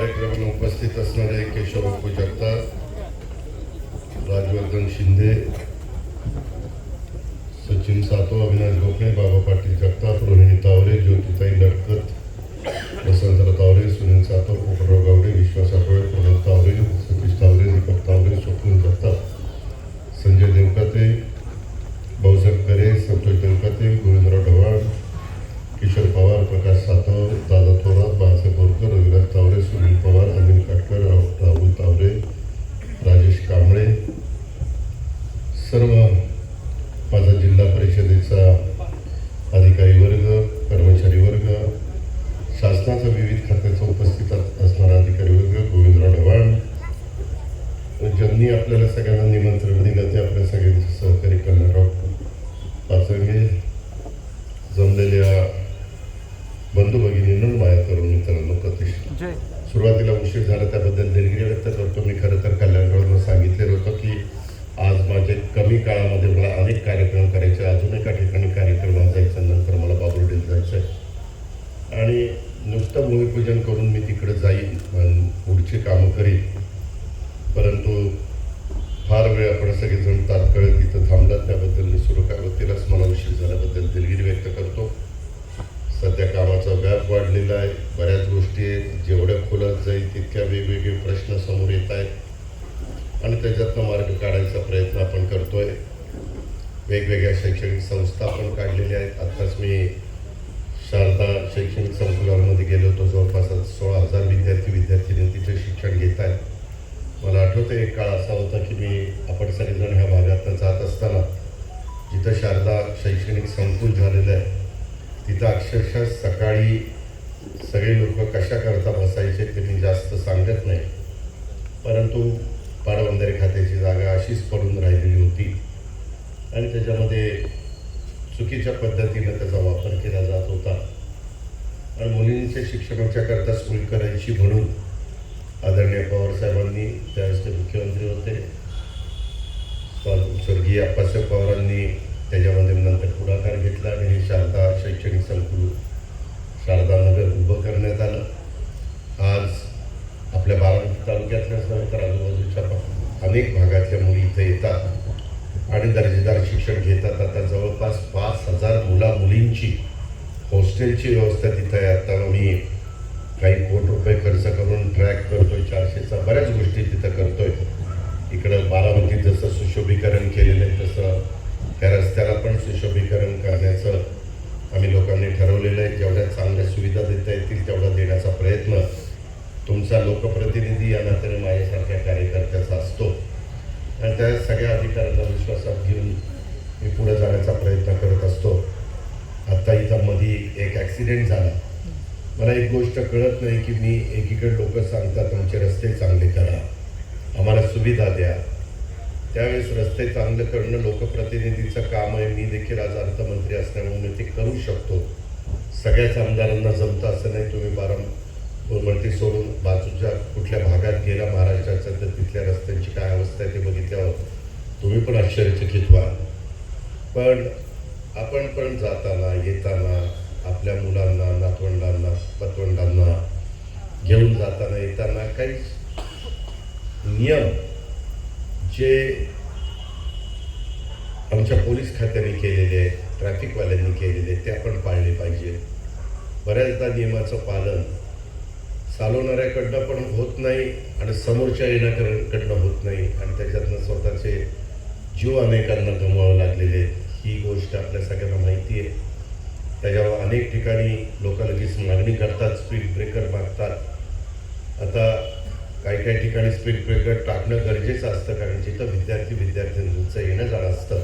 कार्यक्रमाला उपस्थित असणारे केशव जगताप, राजवर्धन शिंदे, सचिन सातो, अविनाश गोखले, बाबा पाटील जगताप, रोहिणी तावरे, ज्योतिताई लटकत, वसंतराव तावरे, सुनील सातो, पोपटराव गावडे, विश्वास आठवळे, प्रमोद तावरे, सतीश तावरे, दीपक तावरे, स्वप्नील जगताप, संजय देवकाते, भाऊसाहेब करे, संतोष देवकाते, गोविंदराव ढवाळ, किशोर पवार, प्रकाश सातव, दादा थोरात, बाळासाहेब बोरकर, रविराज तावरे, सुनील पवार, अनिल काटकर, राहुल तावरे, राजेश कांबळे, सर्व माझा जिल्हा परिषदेचा अधिकारी वर्ग, कर्मचारी वर्ग, शासनाचा विविध खात्याचा उपस्थित असणारा अधिकारी वर्ग, गोविंदराव ढवाळ, ज्यांनी आपल्याला सगळ्यांना निमंत्रण दिलं ते आपल्या सगळ्यांचे सहकारी कल्याणराव पाचंगे, जमलेल्या बंधू भगिनींना माया करून मित्रांनो प्रतिष्ठा. सुरुवातीला उशीर झाला त्याबद्दल दिलगिरी व्यक्त करतो. मी खरं तर कल्याणरावांना सांगितलेलं होतं की आज माझे कमी काळामध्ये मला अनेक कार्यक्रम करायचे, अजून एका ठिकाणी कार्यक्रमात जायचं, नंतर मला बाबुर्डीला जायचं आहे आणि नुसतं भूमिपूजन करून मी तिकडे जाईन, पुढची कामं करीन. परंतु फार वेळ आपण सगळेजण तात्काळ तिथं थांबलात त्याबद्दल मी सुरुवातीलाच मला उशीर झाल्याबद्दल दिलगिरी व्यक्त करतो. सध्या कामाचा व्याप वाढलेला आहे, बऱ्याच गोष्टी आहेत, जेवढ्या खोलात जाईल तितक्या वेगवेगळे प्रश्न समोर येत आहेत आणि त्याच्यातनं मार्ग काढायचा प्रयत्न आपण करतोय. वेगवेगळ्या शैक्षणिक संस्था आपण काढलेल्या आहेत. आत्ताच मी शारदा शैक्षणिक संकुलामध्ये गेलो होतो. जवळपास 16,000 विद्यार्थिनी तिथे शिक्षण घेत आहेत. मला आठवतं एक काळ असा होता की आपण सगळेजण ह्या भागातनं जात असताना जिथं शारदा शैक्षणिक संकुल झालेलं आहे तिथं अक्षरशः सकाळी सगळे लोक कशा करता बसायचे ते मी जास्त सांगत नाही, परंतु पाटबंधारे खात्याची जागा अशीच पडून राहिलेली होती आणि त्याच्यामध्ये चुकीच्या पद्धतीनं त्याचा वापर केला जात होता आणि मुलींच्या शिक्षणाच्या करता सोय करायची म्हणून आदरणीय पवारसाहेबांनी, त्यावेळेस ते मुख्यमंत्री होते, स्वर्गीय आप्पासाहेब पवारांनी त्याच्यामध्ये नंतर पुढाकार घेतला आणि हे शारदा शैक्षणिक संकुल शारदानगर उभं करण्यात आलं. आज आपल्या बारामती तालुक्यातल्याच नव्हे तर आजूबाजूच्या अनेक भागातल्या मुली इथे येतात आणि दर्जेदार शिक्षण घेतात. आता जवळपास 5,000 मुलींची हॉस्टेलची व्यवस्था तिथं आहे. आता मी काही कोटी रुपये खर्च करून ट्रॅक करतोय, 400चा बऱ्याच गोष्टी तिथं करतोय. इकडं बारामतीत जसं सुशोभीकरण केलेलं आहे तसं त्या रस्त्याला पण सुशोभीकरण करण्याचं आम्ही लोकांनी ठरवलेलं आहे. जेवढ्या चांगल्या सुविधा देता येतील तेवढा देण्याचा प्रयत्न तुमचा लोकप्रतिनिधी या नात्याने माझ्यासारख्या कार्यकर्त्याचा असतो आणि त्या सगळ्या अधिकाऱ्यांना विश्वासात घेऊन मी पुढे जाण्याचा प्रयत्न करत असतो. आत्ता इथं मध्ये एक ॲक्सिडेंट झाला. मला एक गोष्ट कळत नाही की मी एकीकडे लोक सांगतात आमचे रस्ते चांगले करा, आम्हाला सुविधा द्या. त्यावेळेस रस्ते चांगलं करणं लोकप्रतिनिधीचं काम आहे. मी देखील आज अर्थमंत्री असल्यामुळे ते करू शकतो. सगळ्याच आमदारांना जमतं असं नाही. तुम्ही बारामती सोडून बाजूच्या कुठल्या भागात गेला महाराष्ट्राच्या तर तिथल्या रस्त्यांची काय अवस्था आहे ते बघितल्यावर तुम्ही पण आश्चर्यचकित व्हाल. पण आपण पण जाताना येताना आपल्या मुलांना, नातवंडांना, पतवंडांना घेऊन जाताना येताना काही नियम जे आमच्या पोलीस खात्याने केलेले आहेत, ट्रॅफिकवाल्यांनी केलेले ते आपण पाळले पाहिजे. बऱ्याचदा नियमाचं पालन चालवणाऱ्याकडनं पण होत नाही आणि समोरच्या येण्याकडनं होत नाही आणि त्याच्यातनं स्वतःचे जीव अनेकांना गमवावं लागलेले आहेत. ही गोष्ट आपल्या सगळ्यांना माहिती आहे. त्याच्यावर अनेक ठिकाणी लोक लगेच मागणी करतात, स्पीड ब्रेकर मागतात. आता काही ठिकाणी स्पीड ब्रेकर टाकणं गरजेचं असतं कारण जिथं विद्यार्थ्यांचं येणं जाणं असतं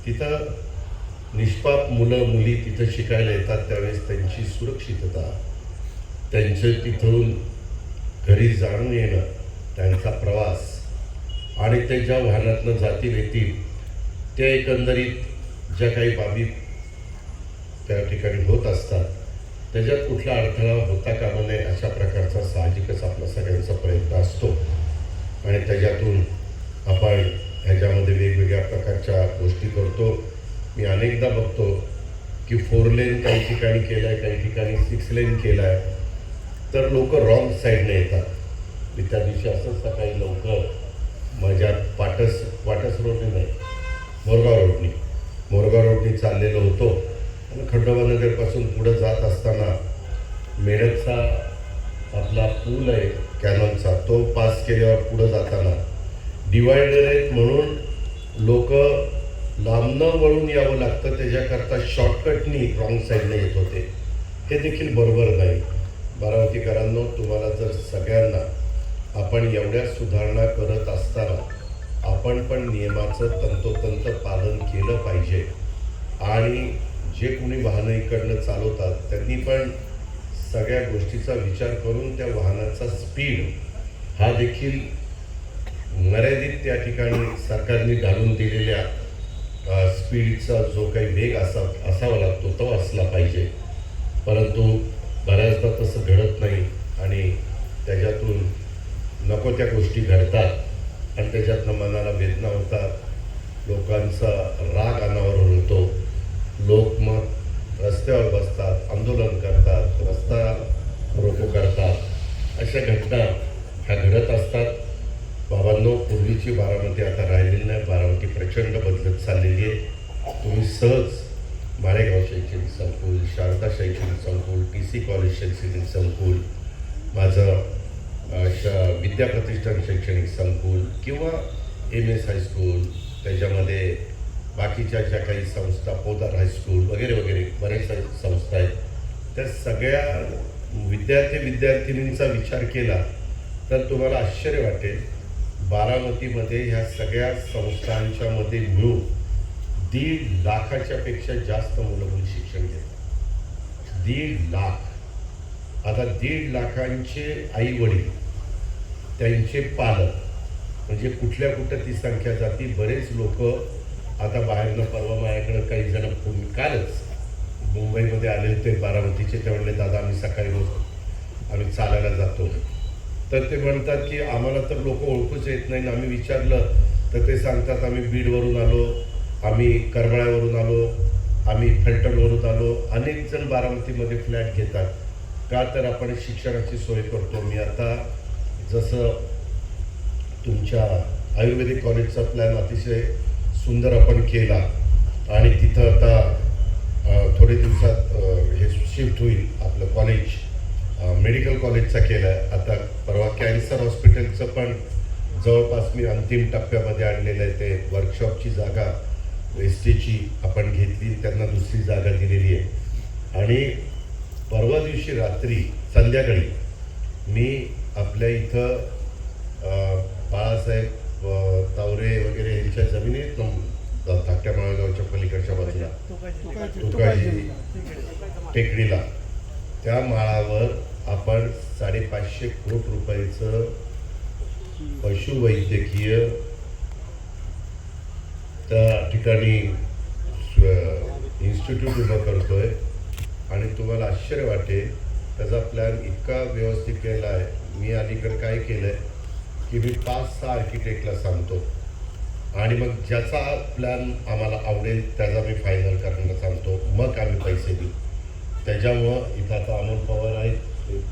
तिथं निष्पाप मुलं मुली तिथं शिकायला येतात. त्यावेळेस त्यांची सुरक्षितता, त्यांचं तिथून घरी जाणून येणं, त्यांचा प्रवास आणि ते ज्या वाहनातनं जातील येतील त्या एकंदरीत ज्या काही बाबी त्या ठिकाणी होत असतात त्याच्यात कुठला अडथळा होता कामा नये अशा प्रकारचा साहजिकच आपला सगळ्यांचा प्रयत्न असतो आणि त्याच्यातून आपण ह्याच्यामध्ये वेगवेगळ्या प्रकारच्या गोष्टी करतो. मी अनेकदा बघतो की 4 लेन काही ठिकाणी केलं आहे, काही ठिकाणी 6 लेन केलं आहे. तर लोक रॉंग साईडने येतात. मी त्या दिवशी असंच सकाळी लवकर माझ्या वाटस रोडने नाही, मोरगाव रोडनी चाललेलो होतो आणि खंडोबा नगरपासून पुढं जात असताना मेळघचा आपला पूल आहे कॅनॉनचा, तो पास केल्यावर पुढं जाताना डिवायडर आहेत म्हणून लोक लांबनं वळून यावं लागतं, त्याच्याकरता शॉर्टकटनी रॉंग साईडने येत होते. हे देखील बरोबर नाही. बारामतीकरांनो, तुम्हाला जर सगळ्यांना आपण एवढ्या सुधारणा करत असताना आपण पण नियमाचं तंतोतंत पालन केलं पाहिजे. आणि जे कोणी वाहनं इकडनं चालवतात त्यांनी पण सगळ्या गोष्टीचा विचार करून त्या वाहनाचा स्पीड हा देखील मर्यादित त्या ठिकाणी सरकारने घालून दिलेल्या स्पीडचा जो काही वेग असावा लागतो तो असला पाहिजे. परंतु बऱ्याचदा तसं घडत नाही आणि त्याच्यातून नको त्या गोष्टी घडतात आणि त्याच्यातनं मनाला वेदना होतात, लोकांचा राग अनावर होतो. लोक मग रस्त्यावर बसतात, आंदोलन करतात, रस्ता रोको करतात. अशा घटना ह्या घडत असतात. बाबांनो, पूर्वीची बारामती आता राहिलेली नाही. बारामती प्रचंड बदलत चाललेली आहे. तुम्ही सहज माळेगाव शैक्षणिक संकुल, शारदा शैक्षणिक संकुल, TC कॉलेज शैक्षणिक संकुल, माझं विद्याप्रतिष्ठान शैक्षणिक संकुल किंवा MS हायस्कूल, त्याच्यामध्ये बाकीच्या ज्या काही संस्था, पोदार हायस्कूल वगैरे वगैरे बरेच संस्था आहेत, त्या सगळ्या विद्यार्थींचा विचार केला तर तुम्हाला आश्चर्य वाटेल. बारामतीमध्ये ह्या सगळ्या संस्थांच्या मध्ये मिळून 1.5 लाखाच्या पेक्षा जास्त मुलं शिक्षण घेतात. 1.5 लाख. आता 1.5 लाखांचे आई वडील, त्यांचे पालक, म्हणजे कुठं ती संख्या जाती. बरेच लोक आता बाहेरनं, परवा माझ्याकडं काही जण कालच मुंबईमध्ये आले होते बारामतीचे. ते म्हणले, दादा आम्ही सकाळी रोज आम्ही चालायला जातो. तर ते म्हणतात की आम्हाला तर लोक ओळखूच येत नाही. आम्ही विचारलं तर ते सांगतात आम्ही बीडवरून आलो, आम्ही करमाळ्यावरून आलो, आम्ही फलटणवरून आलो. अनेक जण बारामतीमध्ये फ्लॅट घेतात. का तर आपण शिक्षणाची सोय करतो. मी आता जसं तुमच्या आयुर्वेदिक कॉलेजचा प्लॅन अतिशय सुंदर आपण केला आणि तिथं आता थोडे दिवसात हे शिफ्ट होईल आपलं कॉलेज, मेडिकल कॉलेजचा केला आहे. आता परवा कॅन्सर हॉस्पिटलचं पण जवळपास मी अंतिम टप्प्यामध्ये आणलेलं आहे. ते वर्कशॉपची जागा वेस्टेची आपण घेतली, त्यांना दुसरी जागा दिलेली आहे. आणि परवा दिवशी रात्री संध्याकाळी मी आपल्या इथं बाळासाहेब तावरे वगैरे यांच्या जमिनीत धाकट्या माळेगावच्या पलीकडच्या बाजूला तुकाजी टेकडीला, त्या माळावर आपण 550 कोटी रुपयाचं पशुवैद्यकीय त्या ठिकाणी इन्स्टिट्यूट उभं करतोय. आणि तुम्हाला आश्चर्य वाटेल, त्याचा प्लॅन इतका व्यवस्थित केला आहे. मी अलीकडे काय केलं आहे की मी 5-6 आर्किटेक्टला सांगतो आणि मग ज्याचा प्लॅन आम्हाला आवडेल त्याचा मी फायनल करायला सांगतो, मग आम्ही पैसे देऊ. त्याच्यामुळं इथं आता अमोल पवार आहेत.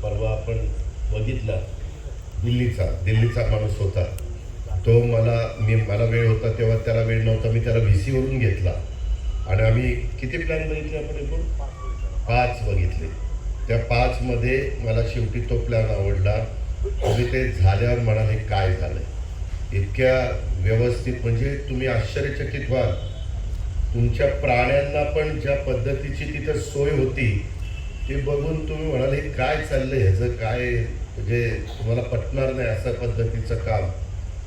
परवा आपण बघितला, दिल्लीचा माणूस होता तो. मला वेळ होता तेव्हा त्याला वेळ नव्हता. मी त्याला VC वरून घेतला आणि आम्ही किती प्लॅन बघितले आपण एकूण 5 बघितले. त्या 5 मध्ये मला शेवटी तो प्लॅन आवडला. तुम्ही ते झाल्यावर म्हणाले काय झालं, इतक्या व्यवस्थित, म्हणजे तुम्ही आश्चर्यचकित व्हाल. तुमच्या प्राण्यांना पण ज्या पद्धतीची तिथं सोय होती ते बघून तुम्ही म्हणाले काय चाललंय, ह्याचं काय, म्हणजे तुम्हाला पटणार नाही असं पद्धतीचं काम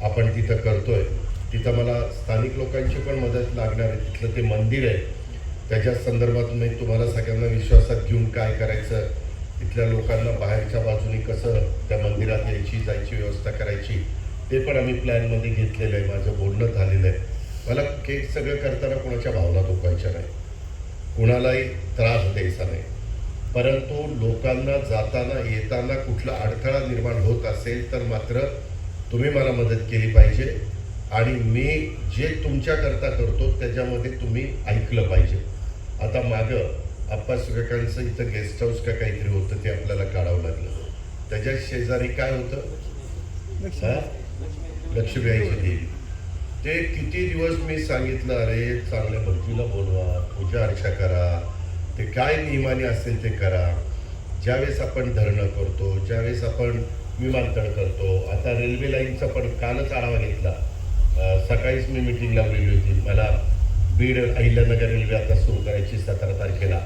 आपण तिथं करतोय. तिथं मला स्थानिक लोकांची पण मदत लागणार आहे. तिथलं ते मंदिर आहे, त्याच्या संदर्भात मी तुम्हाला सगळ्यांना विश्वासात घेऊन काय करायचं, तिथल्या लोकांना बाहेरच्या बाजूने कसं त्या मंदिरात जायची व्यवस्था करायची, ते पण आम्ही प्लॅनमध्ये घेतलेलं आहे. माझं बोलणं झालेलं आहे. मला केक सगळं करताना कोणाच्या भावना दुखायच्या नाही, कुणालाही त्रास द्यायचा नाही. परंतु लोकांना जाताना येताना कुठला अडथळा निर्माण होत असेल तर मात्र तुम्ही मला मदत केली पाहिजे. आणि मी जे तुमच्याकरता करतो त्याच्यामध्ये तुम्ही ऐकलं पाहिजे. आता मागं आप्पा सुरेखांचं इथं गेस्ट हाऊस का काहीतरी होतं, ते आपल्याला काढावं लागलं. त्याच्या शेजारी काय होतं, लक्ष्मीबाईची देवी. ते किती दिवस मी सांगितलं, अरे चांगल्या भक्तीला बोलवा, पूजा अर्चा करा, ते काय नियमाने असेल ते करा. ज्यावेळेस आपण धरणं करतो, ज्यावेळेस आपण विमानतळ करतो, आता रेल्वे लाईनचा पण कालच आढावा घेतला. सकाळीच मी मिटिंग लावलेली होती. मला बीड अहिल्यानगर रेल्वे आता सुरू करायची 17 तारखेला,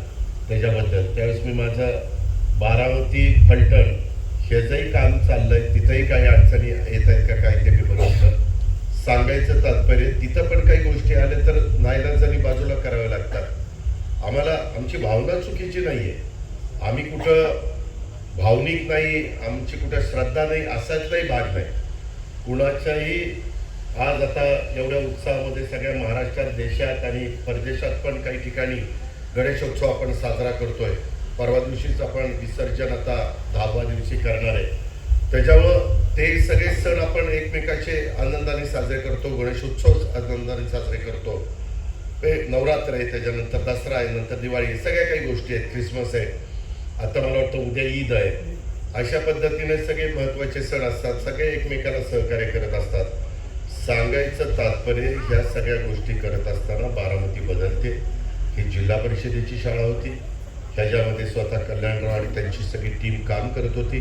त्याच्याबद्दल. त्यावेळेस मी माझं बारामती फलटण ह्याचंही काम चाललंय, तिथंही काही अडचणी येत आहेत का काय ते मी बघितलं. सांगायचं तात्पर्य, तिथं पण काही गोष्टी आल्या तर नाईलाजाने बाजूला कराव्या लागतात. आम्हाला आमची भावना चुकीची नाही आहे, आम्ही कुठं भावनिक नाही, आमची कुठं श्रद्धा नाही असाच भाग नाही कुणाच्याही. आज आता एवढ्या उत्साहामध्ये सगळ्या महाराष्ट्रात, देशात आणि परदेशात पण काही ठिकाणी गणेशोत्सव आपण साजरा करतोय. परवा दिवशीच आपण विसर्जन आता 10व्या दिवशी करणार आहे. त्याच्यामुळं ते सगळे सण आपण एकमेकाचे आनंदाने साजरे करतो, गणेशोत्सव आनंदाने साजरे करतो. ते नवरात्र आहे, त्याच्यानंतर दसरा आहे, नंतर दिवाळी आहे, सगळ्या काही गोष्टी आहेत, क्रिसमस आहे, आता मला वाटतं उद्या ईद आहे. अशा पद्धतीने सगळे महत्त्वाचे सण असतात, सगळे एकमेकाला सहकार्य करत असतात. सांगायचं तात्पर्य, ह्या सगळ्या गोष्टी करत असताना बारामती बदलते. ही जिल्हा परिषदेची शाळा होती, ह्याच्यामध्ये स्वतः कल्याणराव आणि त्यांची सगळी टीम काम करत होती.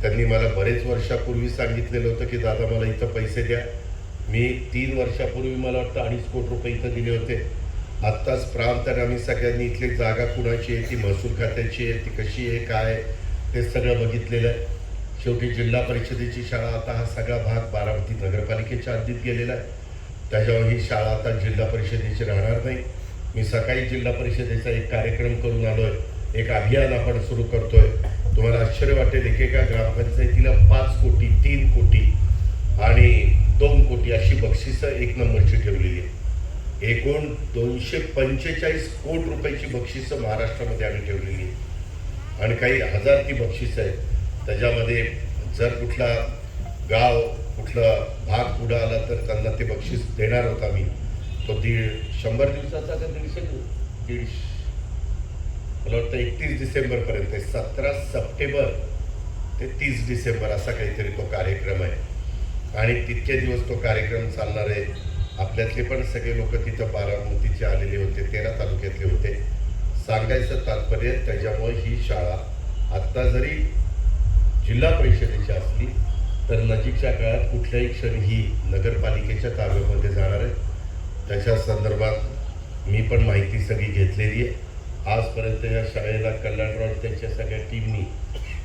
त्यांनी मला बरेच वर्षापूर्वी सांगितलेलं होतं की दादा मला इथं पैसे द्या. मी 3 वर्षापूर्वी मला वाटतं 2.5 कोटी रुपये इथं दिले होते. आत्ताच प्रांताने आम्ही सगळ्यांनी इथली जागा कुणाची आहे, ती महसूल खात्याची आहे, ती कशी आहे, काय ते सगळं बघितलेलं आहे. शेवटी जिल्हा परिषदेची शाळा, आता हा सगळा भाग बारामती नगरपालिकेच्या हद्दीत गेलेला आहे. त्याच्यावर ही शाळा आता जिल्हा परिषदेची राहणार नाही. मी सकाळी जिल्हा परिषदेचा एक कार्यक्रम करून आलोय, एक अभियान आपण सुरू करतोय. तुम्हाला आश्चर्य वाटेल, एकेका ग्रामपंचायतीला 5 कोटी, 3 कोटी आणि 2 कोटी अशी बक्षिसं 1 नंबरची ठेवलेली आहे. एकूण 245 कोटी रुपयाची बक्षिसं महाराष्ट्रामध्ये आम्ही ठेवलेली आहे आणि काही हजार ती बक्षिसं आहेत. त्याच्यामध्ये जर कुठला गाव, कुठला भाग पुढं आला तर त्यांना ते बक्षीस देणार होता मी. तो 100 दिवसाचा का 150, मला वाटतं 31 डिसेंबरपर्यंत, 17 सप्टेंबर ते 30 डिसेंबर असा काहीतरी तो कार्यक्रम आहे आणि तितके दिवस तो कार्यक्रम चालणार आहे. आपल्यातले पण सगळे लोक तिथं बारामतीचे आलेले होते, 13 तालुक्यातले होते. सांगायचं तात्पर्य, त्याच्यामुळे ही शाळा आत्ता जरी जिल्हा परिषदेची असली तर नजीकच्या काळात कुठल्याही क्षणी ही नगरपालिकेच्या ताब्यामध्ये जाणार आहे. त्याच्या संदर्भात मी पण माहिती सगळी घेतलेली आहे. आजपर्यंत या शाळेला कल्याणराव त्यांच्या सगळ्या टीमनी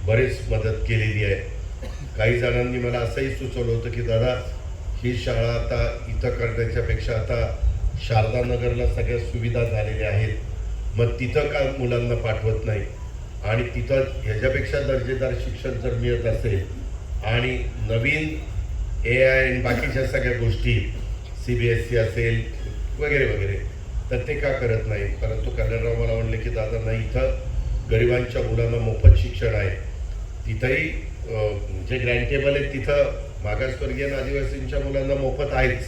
बरेच मदत केलेली आहे. काही जणांनी मला असंही सुचवलं होतं की दादा, ही शाळा आता इथं करण्याच्यापेक्षा आता शारदानगरला सगळ्या सुविधा झालेल्या आहेत, मग तिथं का मुलांना पाठवत नाही आणि तिथं ह्याच्यापेक्षा दर्जेदार शिक्षण जर मिळत असेल आणि नवीन AI आणि बाकीच्या सगळ्या गोष्टी CBSE असेल वगैरे वगैरे, तर ते का करत नाही. परंतु कल्याणराव मला म्हणले की दादा नाही, इथं गरिबांच्या मुलांना मोफत शिक्षण आहे. तिथंही जे ग्रँटेबल आहे तिथं मागासवर्गीय आणि आदिवासींच्या मुलांना मोफत आहेच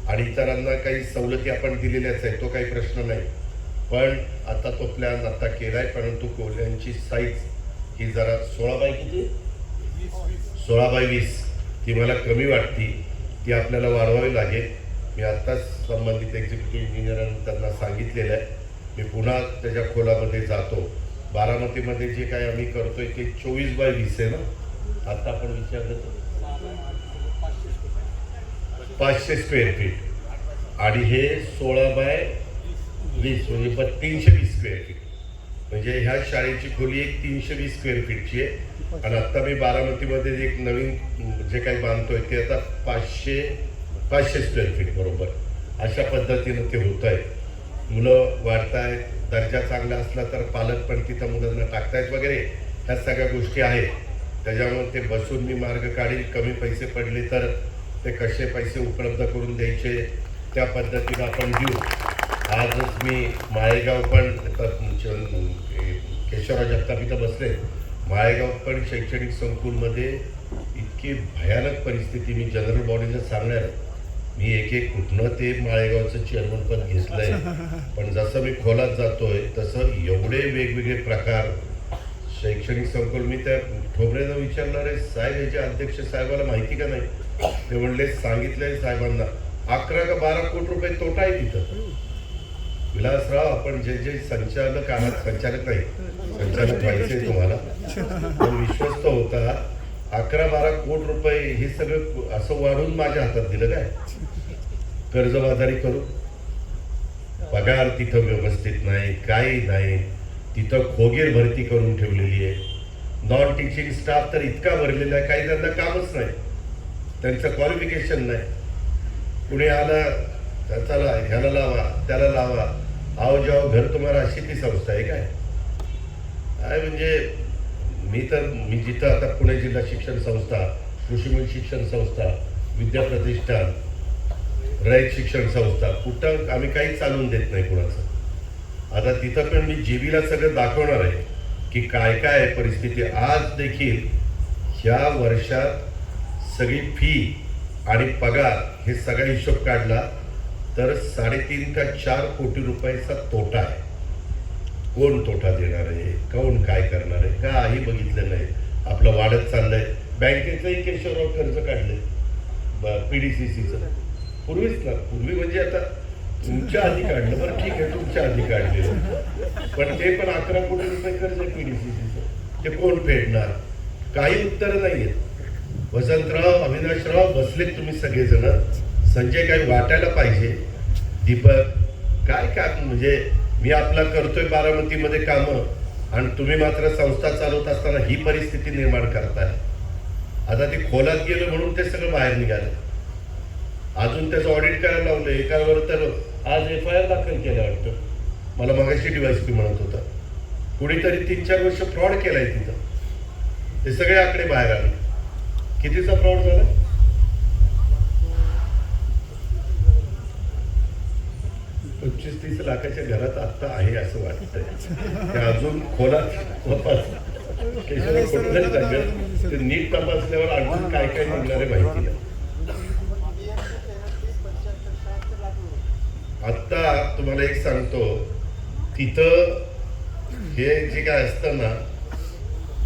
आणि इतरांना काही सवलती आपण दिलेल्याच आहेत, तो काही प्रश्न नाही. पण आता तो प्लॅन आता केला आहे, परंतु कोल्ह्यांची साईज ही जरा 16x20 ती मला कमी वाटती, ती आपल्याला वाढवावी लागेल. मी आत्ताच संबंधित एक्झिक्युटिव्ह इंजिनियरांनी त्यांना सांगितलेलं आहे. मी पुन्हा त्याच्या खोलामध्ये जातो. बारामतीमध्ये जे काय आम्ही करतोय ते 24x20 आहे ना, आता आपण विचारलं 500 स्क्वेअर फीट आणि हे 16x20 म्हणजे 320 स्क्वेअर फीट. म्हणजे ह्या शाळेची खोली एक 320 स्क्वेअर फीटची आहे आणि आत्ता मी बारामतीमध्ये एक नवीन जे काही बांधतोय ते आता 500 स्क्वेअर फीट बरोबर अशा पद्धतीनं ते होत आहे. मुलं वाढत आहेत, दर्जा चांगला असला तर पालक पण तिथं मुलांना टाकतायत वगैरे, ह्या सगळ्या गोष्टी आहेत. त्याच्यामुळे ते बसून मी मार्ग काढील. कमी पैसे पडले तर ते कसे पैसे उपलब्ध करून द्यायचे त्या पद्धतीनं आपण देऊ. आजच मी माळेगाव पण केशवराव जगताप इथं बसले. माळेगाव पण शैक्षणिक संकुलमध्ये इतकी भयानक परिस्थिती, मी जनरल बॉडीला सांगणार, मी एक कुठनं ते माळेगावचं चेअरमन पद घेतलंय, पण जसं मी खोलात जातोय तसं एवढे वेगवेगळे प्रकार शैक्षणिक संकुल, मी त्या ठोबरेनं विचारणार आहे, साहेब याचे अध्यक्ष साहेबाला माहिती का नाही? ते म्हणले सांगितलंय साहेबांना. 11 का 12 कोटी रुपये तोटा आहे तिथं. विलासराव, आपण जे जे संचालक आहात, संचालक नाही, संचालक व्हायचे तुम्हाला, पण विश्वस्त होता. 11-12 कोटी रुपये हे सगळं असं वाढून माझ्या हातात दिलं काय? कर्जबाजारी करू? पगार तिथं व्यवस्थित नाही, काही नाही. तिथं खोगीर भरती करून ठेवलेली आहे. नॉन टीचिंग स्टाफ तर इतका भरलेला आहे, काही त्यांना कामच नाही, त्यांचं क्वालिफिकेशन नाही. कुणी आलं चला ह्याला लावा, त्याला लावा, आओ जाओ घर तुम्हाला, अशी ती संस्था आहे काय? म्हणजे मी जिथं आता पुणे जिल्हा शिक्षण संस्था, कृषीमूल शिक्षण संस्था, विद्या प्रतिष्ठान, रयत शिक्षण संस्था, कुठं आम्ही काही चालवून देत नाही कुणाचं. आता तिथं पण मी जीबीला सगळं दाखवणार आहे की काय काय आहे परिस्थिती. आज देखील ह्या वर्षात सगळी फी आणि पगार हे सगळा हिशोब काढला तर 3.5 का 4 कोटी रुपयाचा तोटा आहे. कोण तोटा देणार आहे, कोण काय करणार आहे, काही बघितलं नाही. आपलं वाढत चाललंय. बँकेचंही केशवराव कर्ज काढले, PDCCचं पूर्वीच ना, पूर्वी म्हणजे आता तुमच्या आधी काढलं, बरं ठीक आहे तुमच्या आधी काढलेलं, पण ते पण 11 कोटी रुपये कर्ज आहे PDCCचं. ते कोण फेडणार? काही उत्तर नाही आहेत. वसंतराव, अविनाशराव बसलेत तुम्ही सगळेजण. संजय काही वाटायला पाहिजे. दीपक काय म्हणजे मी आपला करतोय बारामतीमध्ये कामं आणि तुम्ही मात्र संस्था चालवत असताना ही परिस्थिती निर्माण करताय. आता ती खोलात गेलं म्हणून ते सगळं बाहेर निघालं. अजून त्याचं ऑडिट करायला लावलं. एकावर तर आज FIR दाखल केलं वाटतं. मला मगाशी DYSP म्हणत होता कुणीतरी 3-4 वर्ष फ्रॉड केलाय तिथं. हे सगळे आकडे बाहेर आले. कितीचा फ्रॉड झाला? 25-30 लाखाच्या घरात आता आहे असं वाटतंय. ते अजून खोलात कुठलंच सांगत ते नीट तपासल्यावर आणखी काय काय निघणार आहे माहिती नाही. आत्ता तुम्हाला एक सांगतो, तिथं हे जे काय असतं ना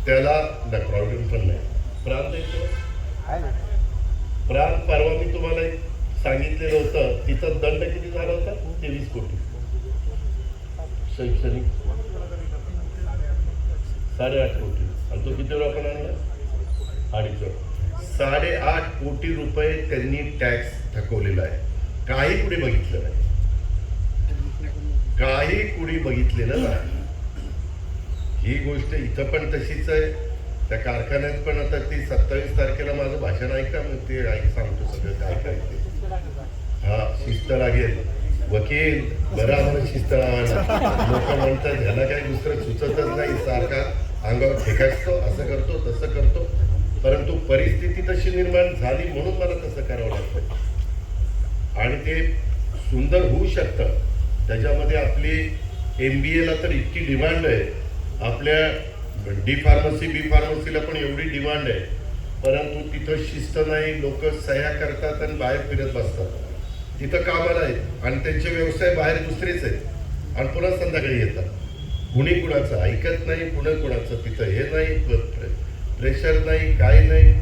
त्याला प्रॉब्लेम पण नाही. प्रांत येतो प्रांत परवा मी तुम्हाला एक सांगितलेलं होतं, तिथं दंड किती झाला होता? 23 कोटी. शैक्षणिक 8.5 कोटी. आणि तो किती वेळा आपण आणला? 8.5 कोटी रुपये त्यांनी टॅक्स थकवलेला आहे. काही कुणी बघितलं नाही, काही कुणी बघितलेलं नाही. ही गोष्ट इथं पण तशीच आहे. त्या कारखान्यात पण आता ती 27 तारखेला माझं भाषण ऐका, मग ते सांगतो सगळं काय काय ते. हा, शिस्त लागेल. वकील बरं आम्हाला शिस्त लावायला. लोक म्हणतात ह्याला काही दुसरं सुचतच नाही, सारखा अंगावर फेकायचतो, असं करतो तसं करतो. परंतु परिस्थिती तशी निर्माण झाली म्हणून मला तसं करावं लागतं. आणि ते सुंदर होऊ शकतं. त्याच्यामध्ये आपली MBAला तर इतकी डिमांड आहे, आपल्या D फार्मसी B फार्मसीला पण एवढी डिमांड आहे. परंतु तिथं शिस्त नाही. लोक सह्या करतात आणि बाहेर फिरत बसतात. तिथं कामाला आहेत आणि त्यांचे व्यवसाय बाहेर दुसरेच आहेत आणि पुन्हा संध्याकाळी येतात. कुणी कुणाचं ऐकत नाही, पुन्हा कुणाचं तिथं हे नाही, प्रेशर नाही, काही नाही.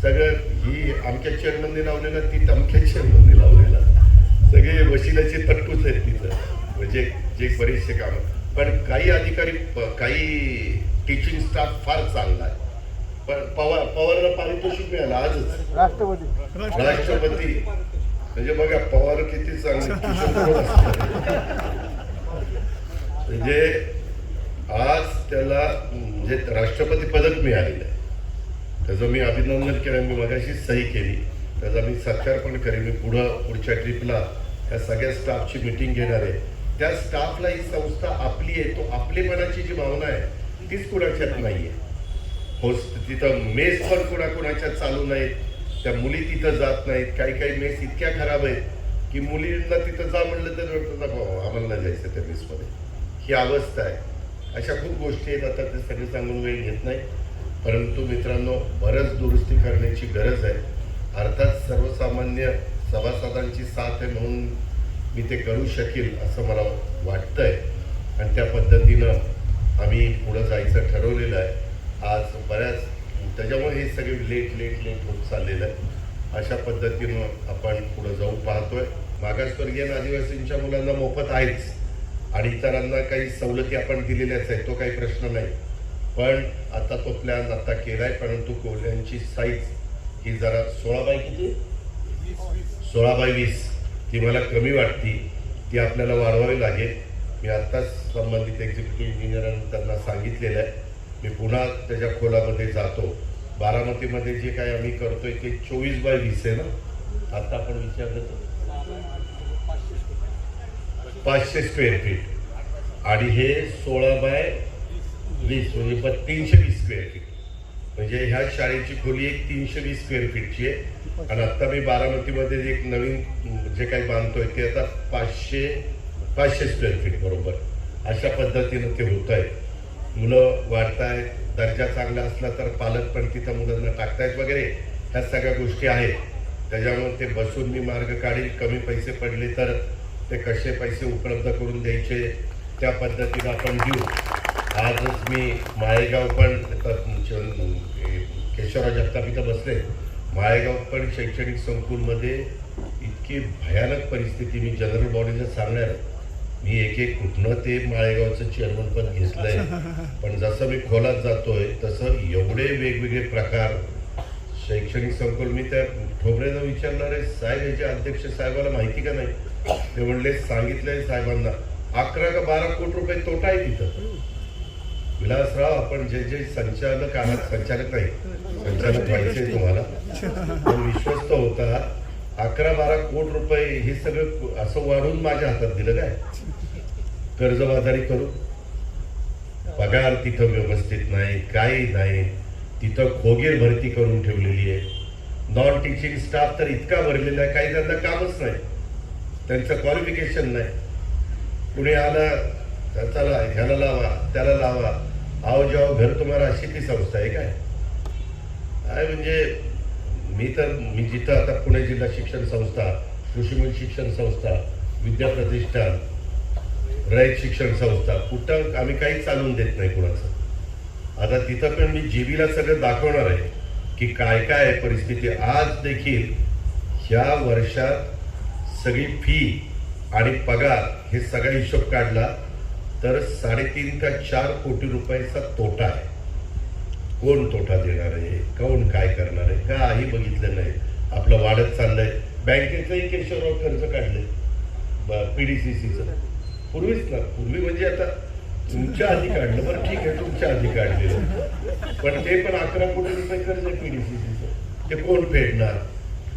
सगळं ही अमक्या चेअरमनने लावलेला, ती तमक्या चेअरमनने लावलेला. सगळे वशिलाचे तट्टूच आहेत तिथं, म्हणजे जे बरेचसे कामं. पण काही अधिकारी, काही टीचिंग स्टाफ फार चांगला आहे. पण पवारला पारितोषिक मिळालं आजच. राष्ट्रपती म्हणजे बघा पवार किती चांगले. म्हणजे आज त्याला म्हणजे राष्ट्रपती पदक मिळालेलं आहे. त्याचं मी अभिनंदन केलं. मी मगाशी सही केली. त्याचा मी सत्कार पण करेन. मी पुढच्या ट्रिपला या सगळ्या स्टाफची मीटिंग घेणार आहे. त्या स्टाफला ही संस्था आपली आहे, तो आपलेपणाची जी भावना आहे तीच कुणाच्यात नाही आहे. हो, तिथं मेस पण कुणाच्या चालू नाहीत. त्या मुली तिथं जात नाहीत. काही मेस इतक्या खराब आहेत की मुलींना तिथं जा म्हणलं तर आम्हाला नाही जायचं त्या मेसमध्ये. ही अवस्था आहे. अशा खूप गोष्टी आहेत. आता ते सगळे सांगून वेळ घेत नाही. परंतु मित्रांनो, बरंच दुरुस्ती करण्याची गरज आहे. अर्थात सर्वसामान्य सभासदांची साथ आहे म्हणून मी ते करू शकेल असं मला वाटतंय आणि त्या पद्धतीनं आम्ही पुढं जायचं ठरवलेलं आहे. आज बऱ्याच त्याच्यामुळे हे सगळे लेट होत चाललेलं आहे. अशा पद्धतीनं आपण पुढे जाऊ पाहतोय. मागासवर्गीय आणि आदिवासींच्या मुलांना मोफत आहेच आणि इतरांना काही सवलती आपण दिलेल्याच आहेत, तो काही प्रश्न नाही. पण आता तो प्लॅन आता केलाय, परंतु कोल्ह्यांची साईज ही जरा 16x20 ती मला कमी वाटती, ती आपल्याला वाढवावी लागेल. मी आत्ताच संबंधित एक्झिक्युटिव्ह इंजिनियरांना त्यांना सांगितलेलं आहे. मी पुन्हा त्याच्या खोलामध्ये जातो. बारामतीमध्ये जे काय आम्ही करतोय ते 24x20 आहे ना. आता आपण विचारलं 500 स्क्वेअर फीट आणि हे 16x20 म्हणजे 320 स्क्वेअर फीट. म्हणजे ह्या शाळेची खोली एक 320 स्क्वेअर फीटची आहे. आणि आत्ता मी बारामतीमध्ये एक नवीन जे काही बांधतोय ते आता 500 स्क्वेअर फीट बरोबर. अशा पद्धतीनं ते होत आहे. मुलं वाढत आहेत, दर्जा चांगला असला तर पालक पण तिथं मुलांना टाकतायत वगैरे, ह्या सगळ्या गोष्टी आहेत. त्याच्यामुळे ते बसून मी मार्ग काढील. कमी पैसे पडले तर ते कसे पैसे उपलब्ध करून द्यायचे त्या पद्धतीनं आपण देऊ. आजच मी माळेगाव पण केशवराव जगताप इथं बसले. माळेगाव पण शैक्षणिक संकुलमध्ये इतकी भयानक परिस्थिती, मी जनरल बॉडीला सांगणार. मी एक कुठनं ते माळेगावचं चेअरमन पण घेतलंय, पण जसं मी खोलात जातोय तसं एवढे वेगवेगळे प्रकार. शैक्षणिक संकुल मी त्या ठोबरेला विचारणार आहे, साहेब याचे अध्यक्ष साहेबाला माहिती का नाही? ते म्हणले सांगितलंय साहेबांना. 11 का 12 कोटी रुपये तोटा आहे तिथं. विलासराव, आपण जे संचालक आहात, संचालक नाही संचालक व्हायचे तुम्हाला, पण विश्वस्त होता. 11-12 कोटी रुपये हे सगळं असं वाढून माझ्या हातात दिलं काय? कर्जबाजारी करू, पगार तिथं व्यवस्थित नाही, काही नाही. तिथं खोगीर भरती करून ठेवलेली आहे. नॉन टीचिंग स्टाफ तर इतका भरलेला आहे, काही त्यांना कामच नाही, त्यांचं क्वालिफिकेशन नाही. कुणी आला चला ह्याला लावा त्याला लावा, आओ जाओ घर तुम्हाला, अशी ती संस्था आहे काय? म्हणजे मी जिथं आता पुणे जिल्हा शिक्षण संस्था, कृषीमूल शिक्षण संस्था, विद्याप्रतिष्ठान, रयत शिक्षण संस्था, कुठं आम्ही काही चालवून देत नाही कुणाचं. आता तिथं पण मी जीबीला सगळं दाखवणार आहे की काय काय आहे परिस्थिती. आज देखील ह्या वर्षात सगळी फी आणि पगार हे सगळा हिशोब काढला तर 3.5 का 4 कोटी रुपयाचा तोटा आहे. कोण तोटा देणार आहे, कोण काय करणार आहे, काही बघितलं नाही. आपलं वाढत चाललंय. बँकेचंही केशवराव कर्ज काढले PDCCचं पूर्वीच ना, पूर्वी म्हणजे आता तुमच्या आधी काढलं, बरं ठीक आहे तुमच्या आधी काढलेलं, पण ते पण 11 कोटी रुपये कर्ज आहे PDCCचं. ते कोण फेडणार?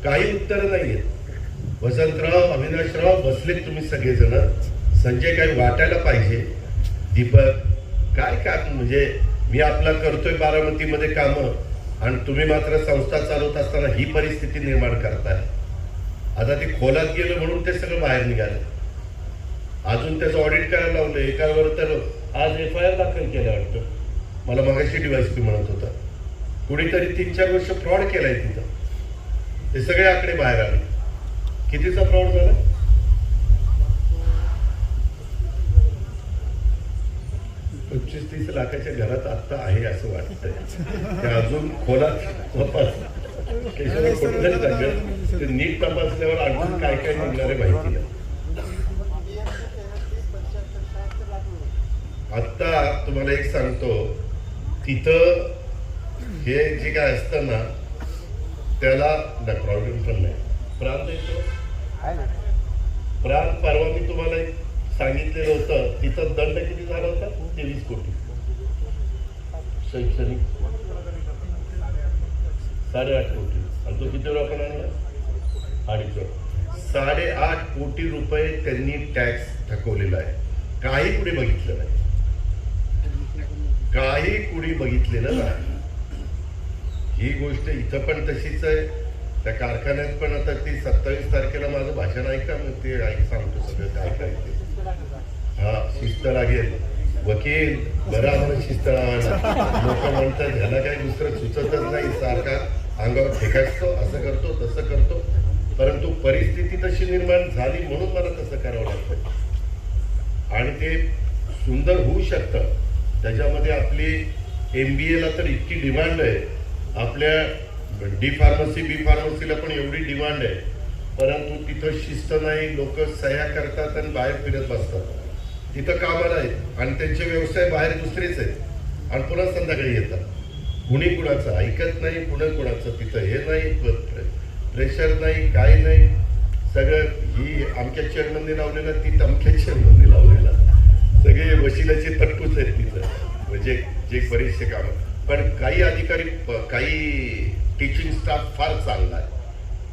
काही उत्तरं नाही आहेत. वसंतराव, अविनाशराव बसलेत तुम्ही सगळेजण. संजय काही वाटायला पाहिजे. दीपक काय म्हणजे मी आपला करतोय बारामतीमध्ये कामं आणि तुम्ही मात्र संस्था चालवत असताना ही परिस्थिती निर्माण करताय. आता ती खोलात गेलं म्हणून ते सगळं बाहेर निघालं. अजून त्याचं ऑडिट करायला लावलं. एकावर तर आज FIR दाखल केलं वाटतं. मला मगाशी DYSP म्हणत होता कुणीतरी 3-4 वर्ष फ्रॉड केलाय तिथं. हे सगळे आकडे बाहेर आले. कितीचा फ्रॉड झाला? 25-30 लाखाच्या घरात आता आहे असं वाटतंय. ते अजून खोलात कुठलंच जागेत ते नीट तपासल्यावर अजून काय काय निघणार आहे माहिती नाही. आत्ता तुम्हाला एक सांगतो, तिथं हे जे काय असतं ना त्याला प्रॉब्लेम पण नाही. प्रांत येतो प्रांत परवा मी तुम्हाला एक सांगितलेलं होतं, तिथं दंड किती झाला होता? 23 कोटी. शैक्षणिक 8.5 कोटी. आणि तो किती आपण आणला? 8.5 कोटी रुपये त्यांनी टॅक्स थकवलेला आहे. काही कुणी बघितलं नाही, काही कुणी बघितलेलं नाही. ही गोष्ट इथं पण तशीच आहे. त्या कारखान्यात पण आता ती 27 तारखेला माझं भाषण ऐका, मग ते सांगतो सगळं काय काय ते. हा शिस्त लागेल. वकील बरं आम्हाला शिस्त लावायला. लोक म्हणतात ह्याला काही दुसरं सुचतच नाही, सारखा अंगावर फेकायचो, असं करतो तसं करतो. परंतु परिस्थिती तशी निर्माण झाली म्हणून मला तसं करावं लागतं. आणि ते सुंदर होऊ शकतं. त्याच्यामध्ये आपली MBAला तर इतकी डिमांड आहे. आपल्या डी फार्मसी बी फार्मसीला पण एवढी डिमांड आहे, परंतु तिथं शिस्त नाही, लोक सह्या करतात आणि बाहेर फिरत बसतात. तिथं कामाला आहेत आणि त्यांचे व्यवसाय बाहेर दुसरेच आहेत आणि पुन्हा संध्याकाळी येतात. कुणी कुणाचं ऐकत नाही, कुणं कुणाचं तिथं हे नाही, प्रेशर नाही, काय नाही. सगळं ही आमच्या चेअरमनने लावलेलं, ती तमक्या चेअरमनने लावलेला, सगळे वशिलाचे तट्टूच आहेत तिथं, म्हणजे जे बरेचसे कामं. पण काही अधिकारी, काही टीचिंग स्टाफ फार चांगला आहे.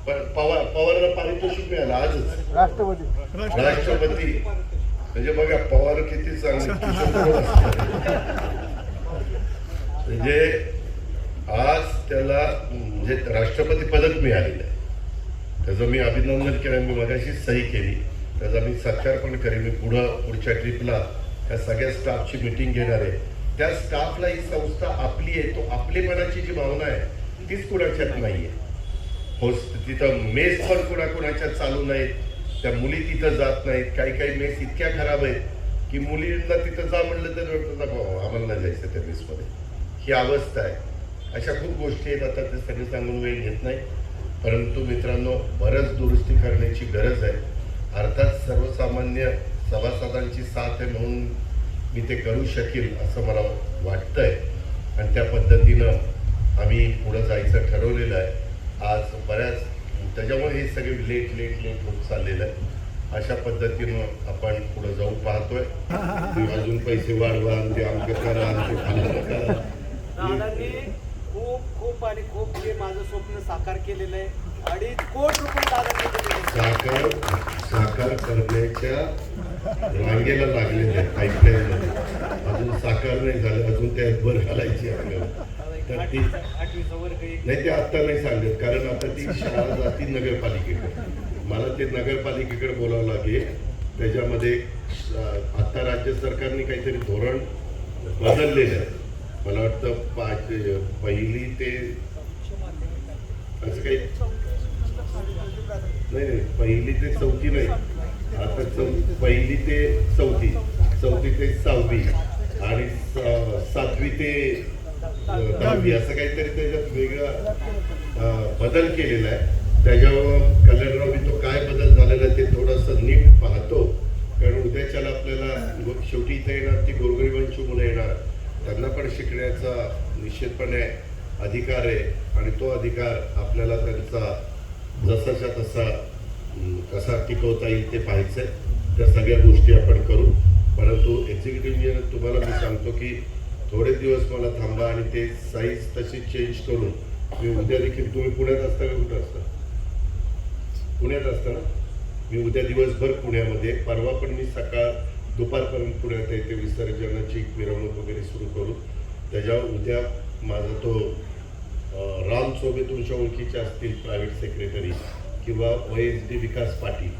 पण पवारला पारितोषिक मिळालं आजच, राष्ट्रपती. म्हणजे बघा पवार किती चांगले, म्हणजे आज त्याला म्हणजे राष्ट्रपती पदक मिळालेलं आहे. त्याचं मी अभिनंदन केलं, मी मगाशी सही केली, त्याचा मी सत्कार पण करेन. मी पुढच्या ट्रिपला त्या सगळ्या स्टाफची मिटिंग घेणार आहे. त्या स्टाफला ही संस्था आपली आहे, तो आपलेपणाची जी भावना आहे तीच कुणाच्यात नाही आहे. हो, तिथं मेस पण कुणाच्यात चालू नाहीत, त्या मुली तिथं जात नाहीत. काही काही मेस इतक्या खराब आहेत की मुलींना तिथं जा म्हणलं तर आम्हाला नाही जायचं त्या मेसमध्ये, ही अवस्था आहे. अशा खूप गोष्टी आहेत. आता ते सगळे सांगून वेळ घेत नाही, परंतु मित्रांनो बरंच दुरुस्ती करण्याची गरज आहे. अर्थात सर्वसामान्य सभासदांची साथ आहे म्हणून मी ते करू शकेल असं मला वाटतंय आणि त्या पद्धतीनं आम्ही पुढं जायचं ठरवलेलं आहे. आज बऱ्याच त्याच्यामुळे हे सगळे लेट होत चाललेलं आहे. अशा पद्धतीनं आपण पुढं जाऊ पाहतोय. अजून पैसे वाढवा आणि ते आमचं करा आणि ते खाल्लं करा. दादांनी खूप आणि खूप हे माझं स्वप्न साकार केलेलं आहे. 2.5 कोटी रुपये दादांनी साकार करण्याच्या रांगेला लागलेले आहेत पाईपलाईनमध्ये. अजून साकार नाही झालं, अजून त्यात भर घालायची आपल्याला. तर ती 8वीचा वर्ग नाही, ते आत्ता नाही सांगत, कारण आता ती शाळा जाती नगरपालिकेकडे. मला ते नगरपालिकेकडे बोलावं लागेल. त्याच्यामध्ये आत्ता राज्य सरकारने काहीतरी धोरण बदललेलं आहे. मला वाटतं पहिली ते असं काही नाही, पहिली ते चौथी नाही, आता पहिली ते चौथी, चौथी ते 6वी आणि 7वी ते 10वी असं काहीतरी त्याच्यात वेगळा बदल केलेला आहे. त्याच्यावर कल्याणराव मी तो काय बदल झालेला आहे ते थोडंसं नीट पाहतो, कारण उद्याच्याला आपल्याला शेवटी इथे येणार ती गोरगरिबांची मुलं येणार, त्यांना पण शिकण्याचा निश्चितपणे अधिकार आहे आणि तो अधिकार आपल्याला त्यांचा जसाच्या तसा कसा टिकवता येईल ते पाहायचं आहे. त्या सगळ्या गोष्टी आपण करू. परंतु एक्झिक्युटिव्ह इंजिनियर तुम्हाला मी सांगतो की थोडे दिवस मला थांबा आणि ते साईज तशी चेंज करून मी उद्या देखील, तुम्ही पुण्यात असता का कुठं असता? पुण्यात असता ना? मी उद्या दिवसभर पुण्यामध्ये, परवा पण मी सकाळ दुपारपर्यंत पुण्यात येते. विसर्जनाची मिरवणूक वगैरे सुरू करू. त्याच्यावर उद्या माझा तो राम चोबे तुमच्या ओळखीचे असतील, प्रायव्हेट सेक्रेटरी, किंवा OSD विकास पाटील,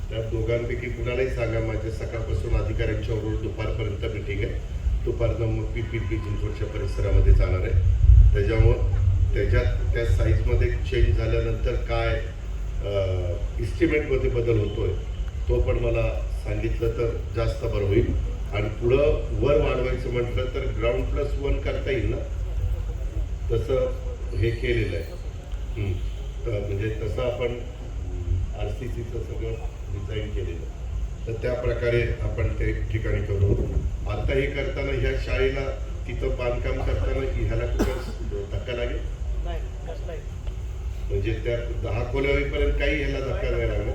त्या दोघांपैकी कुणालाही सांगा, माझ्या सकाळपासून अधिकाऱ्यांच्या बरोबर दुपारपर्यंत मिटिंग आहे. दुपारनं मग PPP चिंचवडच्या परिसरामध्ये जाणार आहे. त्याच्यामुळं त्याच्यात त्या साईजमध्ये चेंज झाल्यानंतर काय इस्टिमेटमध्ये बदल होतोय तो पण मला सांगितलं तर जास्त बरं होईल. आणि पुढं वर वाढवायचं म्हटलं तर ground+1 करता येईल ना, तसं हे केलेलं आहे. तर म्हणजे तसं आपण RCCचं सगळं डिझाईन केलेलं, तर त्या प्रकारे आपण ते ठिकाणी करू. आता हे करताना ह्या शाळेला तिथं बांधकाम करताना ह्याला कुठं धक्का लागेल? म्हणजे त्या 10 खोल्या होईपर्यंत काही ह्याला धक्का नाही लागला.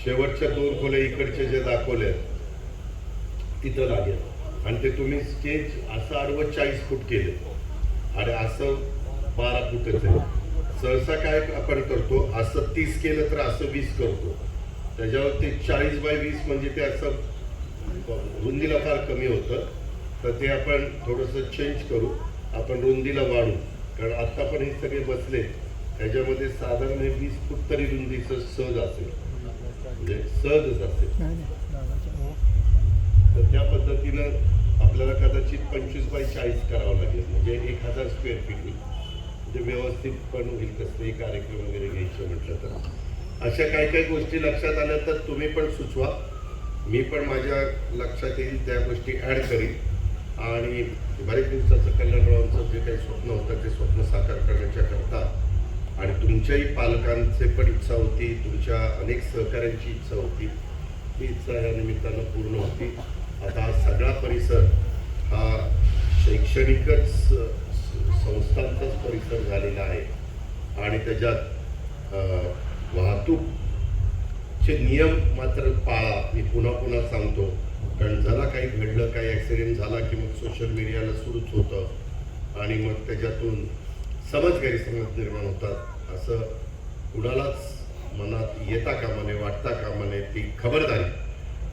शेवटच्या 2 खोल्या इकडच्या ज्या दाखवल्या तिथं लागेल. आणि ते तुम्ही स्टेज असं आडवं 40 फूट केले आणि असं 12 फूटच आहे. सहसा काय आपण करतो, असं 30 केलं तर असं 20 करतो. त्याच्यावर ते 40x20 म्हणजे ते असं रुंदीला फार कमी होतं. तर ते आपण थोडंसं चेंज करू, आपण रुंदीला वाढू. कारण आत्ता पण हे सगळे बसले त्याच्यामध्ये साधारण 20 फूट तरी रुंदीचं सहज असेल, म्हणजे सहजच असेल. तर त्या पद्धतीनं आपल्याला कदाचित 25x40 करावं लागेल, म्हणजे 1000 स्क्वेअर फीट होईल. म्हणजे व्यवस्थित पण होईल कसलेही कार्यक्रम वगैरे घ्यायचे म्हटलं तर. अशा काही काही गोष्टी लक्षात आल्या तर तुम्ही पण सुचवा, मी पण माझ्या लक्षात येईल त्या गोष्टी ॲड करीन. आणि बरेच दिवसाचं कल्याणरावांचं जे काही स्वप्न होतं ते स्वप्न साकार करण्याच्या करता आणि तुमच्याही पालकांचे पण इच्छा होती, तुमच्या अनेक सहकाऱ्यांची इच्छा होती, ती इच्छा या निमित्तानं पूर्ण होती. आता हा सगळा परिसर हा शैक्षणिकच संस्थांचाच परिसर झालेला आहे आणि त्याच्यात वाहतूकचे नियम मात्र पाळा. मी पुन्हा पुन्हा सांगतो, कारण जरा काही घडलं, काही ॲक्सिडेंट झाला की मग सोशल मीडियाला सुरूच होतं आणि मग त्याच्यातून गैरसमज निर्माण होतात. असं कुणालाच मनात येता कामा नये, वाटता कामा नये. ती खबरदारी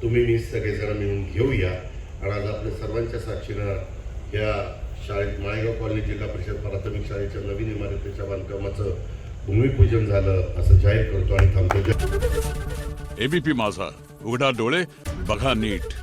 तुम्ही मी सगळेजण मिळून घेऊया. आणि आज आपल्या सर्वांच्या साक्षीनं या शाळेत माळेगाव कॉलनी जिल्हा परिषद प्राथमिक शाळेच्या नवीन इमारतीच्या बांधकामाचं भूमिपूजन झालं असं जाहीर करतो आणि थांबतो. एबीपी माझा, उघडा डोळे बघा नीट.